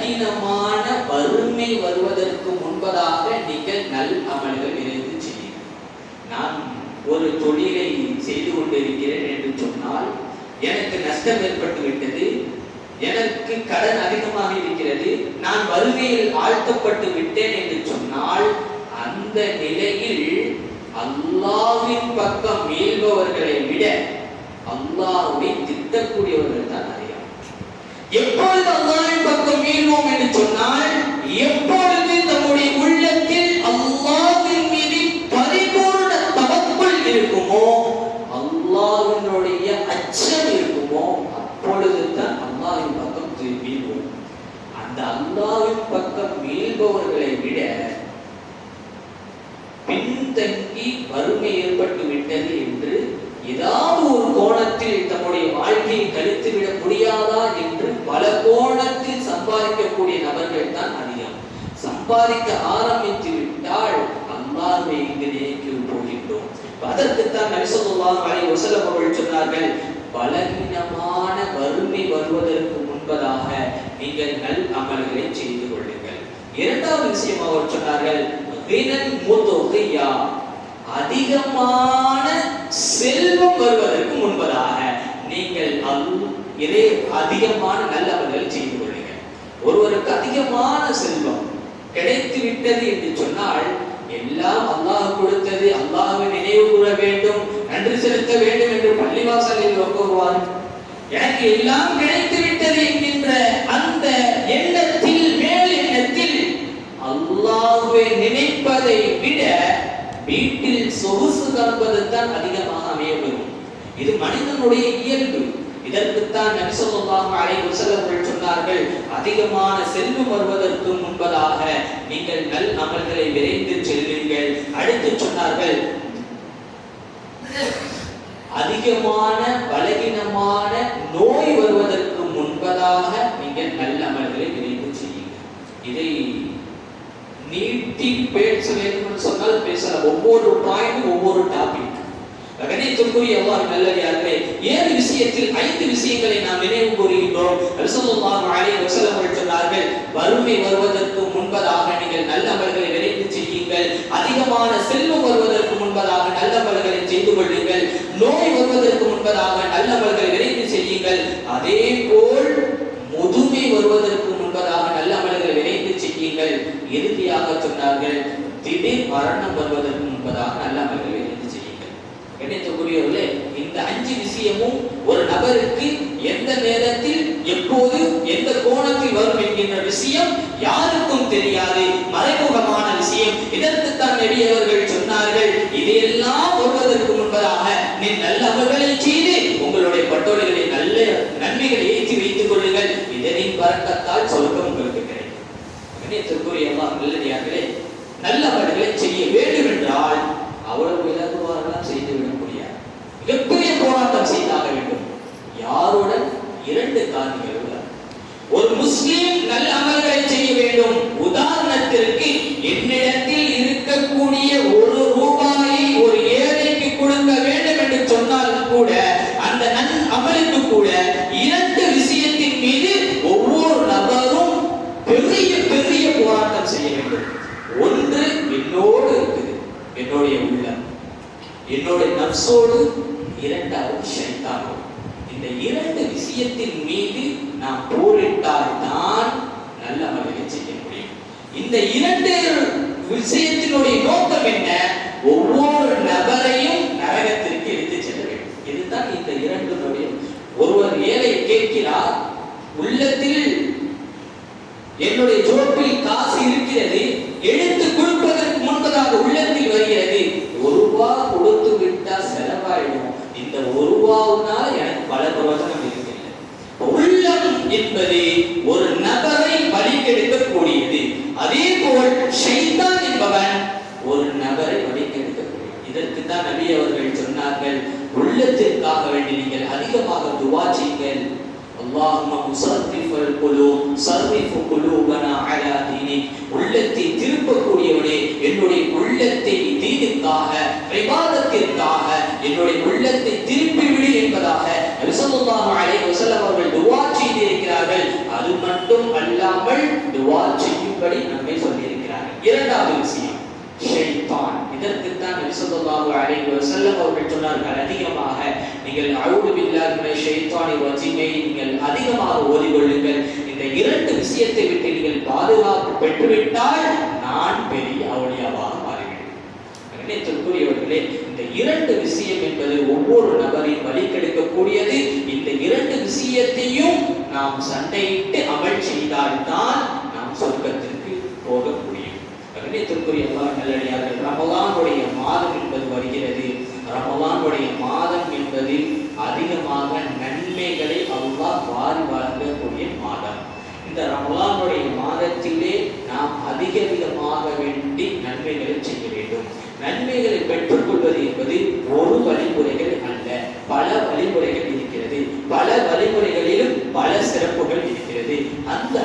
பலகீனமான வறுமை வருவதற்கு முன்பதாக நீங்கள் நல் அமல்கள் இணைந்து செய்யுங்கள். நான் ஒரு தொழிலை செய்து கொண்டிருக்கிறேன் என்று சொன்னால் எனக்கு நஷ்டம் ஏற்பட்டு விட்டது, எனக்கு கடன் அதிகமாக இருக்கிறது, நான் வறுமையில் ஆழ்த்தப்பட்டு விட்டேன் என்று சொன்னால் அந்த நிலையில் அல்லாஹ்வின் பக்கம் மீள்பவர்களை விட அல்லாஹ்வை திட்டக்கூடியவர்கள் தான் அதிகம். எப்பொழுது அல்லாஹ்வின் பக்கம் மீள்வோம் என்று சொன்னால் எப்பொழுது நம்முடைய உள்ளத்தில் அல்லாஹ்வின் மீது பரிபூர்ண தவக்குல் இருக்குமோ, அல்லாஹ்வினுடைய அச்சம் இருக்குமோ, அப்பொழுதுதான் அல்லாஹ்வின் பக்கம் மீள்வோம். அந்த அல்லாஹ்வின் பக்கம் மீள்பவர்களை விட பின்தங்கி வறுமை ஏற்பட்டு விட்டது என்று ஏதாவது ஒரு கோணத்தில் தம்முடைய வாழ்க்கையை கழித்துவிட முடியாதா என்று பல கோணத்தில் சம்பாதிக்கக்கூடிய நபர்கள் தான் அதிகம். சம்பாதிக்க ஆரம்பித்து விட்டால் அல்லாஹ்வை இங்கு நினைக்க போகின்றோம். அதற்குத்தான் நபி ஸல்லல்லாஹு அலைஹி வஸல்லம் அவர்கள் சொன்னார்கள், பலகீனமான வறுமை வருவதற்கு முன்பதாக நீங்கள் நல் அமல்களை செய்து கொள்ளுங்கள். இரண்டாவது விஷயம் அவர் சொன்னார்கள், அதிகமான செல்வம் வருவதற்கு முன்பதாக நீங்கள் அதிகமான நல்லவர்கள் செய்து கொள்ளுங்கள். ஒருவருக்கு அதிகமான செல்வம் கிடைத்து விட்டது என்று சொன்னால் எல்லாம் அல்லாஹ் கொடுத்தது, அல்லாஹ்வை நினைவு கூற வேண்டும், நன்றி செலுத்த வேண்டும் என்று பள்ளிவாசலில் வருவார். எனக்கு எல்லாம் கிடைத்து விட்டது என்கின்ற அந்த எண்ணத்தில் மேல் எண்ணத்தில் அல்லாஹ்வை நினைப்பதை விட வீட்டில் சொகுசு காண்பது தான் அதிகமாக அமையப்படும். இது மனிதனுடைய இயல்பு. இதற்குத்தான் நபி ஸல்லல்லாஹு அலைஹி வஸல்லம் சொன்னார்கள், அதிகமான செல்வம் வருவதற்கு முன்பதாக நீங்கள் நல் அமல்களை விரைந்து செல்லுங்கள். அடுத்து சொன்னார்கள், அதிகமான பலகீனமான நோய் வருவதற்கு முன்பதாக நீங்கள் நல்ல அமல்களை விரைந்து செய்யுங்கள். இதை நீட்டி பேச வேண்டும் சொன்னால் பேசலாம். ஒவ்வொரு பாயிண்ட் ஒவ்வொரு டாபிக். கணித்துக்குரிய அல்லாஹ் நல்லடியார்களே, 7 விஷயத்தில் 5 விஷயங்களை நாம் நினைவு கூறுகின்றோம். ஸல்லல்லாஹு அலைஹி வஸல்லம் சொன்னார்கள், வறுமை வருவதற்கு முன்பதாக நீங்கள் நல்ல அமல்களை விரைந்து செய்யுங்கள். அதிகமான செல்வம் வருவதற்கு முன்பதாக நல்ல அமல்களை செய்து கொள்ளுங்கள். நோய் வருவதற்கு முன்பதாக நல்ல அமல்களை விரைந்து செய்யுங்கள். அதே போல் முதுமை வருவதற்கு முன்பதாக நல்ல அமல்களை விரைந்து செய்யுங்கள். இறுதியாக சொன்னார்கள், திடீர் மரணம் வருவதற்கு முன்பதாக நல்ல அமல்களை விரைந்து செய்யுங்கள். கணித்துக்குரியவர்களே, இந்த 5 விஷயமும் ஒரு நபருக்கு எந்த நேரத்தில் எப்போது எந்த கோணத்தில் வரும் என்கின்ற விஷயம் யாருக்கும் தெரியாது, மறைமுகமான விஷயம். இதற்குத்தான் நபி அவர்கள் சொன்னார்கள், இதையெல்லாம் வருவதற்கு முன்பதாக நீ நல்ல அமல்களை செய்து உங்களுடைய பட்டோலைகளை நல்ல நன்மைகளை ஏற்றி வைத்துக் கொள்ளுங்கள். இதனின் பரக்கத்தால் சொர்க்கம் உங்களுக்கு கிடைக்கும். கணித்துக்குரிய அல்லாஹ் நல்லடியார்களே, நல்ல அமல்களை செய்ய வேண்டும் என்றால் அவ்வளவு இலகுவாரெல்லாம் செய்துவிட முடியாது. மிகப்பெரிய போராட்டம் செய்தாக வேண்டும். யாருடன்? 2 காரணிகளுடன். ஒரு முஸ்லிம் நல்ல அமல்களை செய்ய வேண்டும். உதாரணத்திற்கு, என்னிடத்தில் இருக்கக்கூடிய 1 ரூபாயை ஒரு ஏழைக்கு கொடுக்க வேண்டும் என்று சொன்னால் கூட அந்த நன் அமலுக்கு கூட 2 விஷயத்தின் மீது ஒவ்வொரு நபரும் பெரிய பெரிய போராட்டம் செய்ய வேண்டும். ஒன்று என்னோடு இருக்குது, என்னுடைய உள்ளம், என்னுடைய நஃப்ஸோடு. இரண்டாவது ஷைத்தானோடு. இந்த 2 விஷயத்தின் மீது நாம் போரிட்டால் தான் நல்ல அமல்களை செய்ய முடியும். இந்த 2 விஷயத்தினுடைய நோக்கம் என்ன? ஒவ்வொரு நபரையும் நரகத்திற்கு எடுத்து செல்ல வேண்டும். இதுதான் இந்த 2 ஒருவர் ஏழை கேட்கிறார், உள்ளத்தில் என்னுடைய ஜோப்பில் காசு இருக்கிறது, எடுத்து கொடுப்பதற்கு முன்பதாக உள்ளத்தில் வருகிறது, 1 ரூபாய் கொடுத்து விட்டால் செலவாயிடும், இந்த 1 ரூபாய்னால எனக்கு பல பிரயோஜனம் இருக்கிறது. உள்ளம் என்பது ஒரு நபரை வழிகெடுக்கக்கூடியது. அதே போல் ஷைத்தான் என்பவன் ஒரு நபரை வழிகெடுக்கக்கூடியது. இதற்கு தான் நபி அவர்கள் சொன்னார்கள், உள்ளத்திற்காக வேண்டி நீங்கள் அதிகமாக துஆ செய்யுங்கள். அல்லாஹும்ம முஸர்ரிஃபல் குலூப் ஸர்ரிஃப் குலூபனா அலா தீனிக். உள்ளத்தை திருப்பக்கூடியவனே, என்னுடைய உள்ளத்தை தீனுக்காக, இபாதத்திற்காக என்னுடைய உள்ளத்தை திருப்பி விடு என்பதாக நபி ஸல்லல்லாஹு அலைஹி வஸல்லம் அவர்கள் துஆ செய்திருக்கிறார்கள். அது மட்டும் அல்லாமல் துஆ செய்யும்படி நம்மை சொல்லியிருக்கிறார். இரண்டாவது விஷயம் ஷைத்தான். இதற்குத்தான் நபி ஸல்லல்லாஹு அலைஹி வஸல்லம் அவர்கள் சொன்னார்கள், அதிகமாக நீங்கள் அஊது பில்லாஹி மினஷ் ஷைத்தானிர் ரஜீமை நீங்கள் அதிகமாக ஓதிக்கொள்ளுங்கள். இந்த இரண்டு விஷயத்தை விட்டு நீங்கள் பாதுகாப்பு பெற்றுவிட்டால் நான் பெரிய அவுலியாவாக மாறிவிடுவேன். கண்ணியத்திற்குரியவர்களே, இந்த இரண்டு விஷயம் என்பது ஒவ்வொரு நபரின் வழிகெடுக்கக்கூடியது. இந்த இரண்டு விஷயத்தையும் நாம் சண்டையிட்டு அமல் செய்தால்தான் நாம் சொர்க்கத்திற்கு போக முடியும். கண்ணியத்திற்குரிய அல்லாஹ் நல்லடியார்கள், ரமலானுடைய மாதம் என்பது வருகிறது. ரமலானுடைய மாதம் என்பது அதிகமாக நன்மைகளை அல்லாஹ் வாரி வழங்கக்கூடிய மாதம். இந்த ரமலானுடைய மாதத்திலே நாம் அதிகமாக வேண்டி நன்மைகளை செய்ய வேண்டும். நன்மைகளை பெற்றுக்கொள்வது என்பது ஒரு வழிமுறைகள் அல்ல, பல வழிமுறைகள் இருக்கிறது. பல வழிமுறைகளிலும் பல சிறப்புகள் இருக்கிறது. அந்த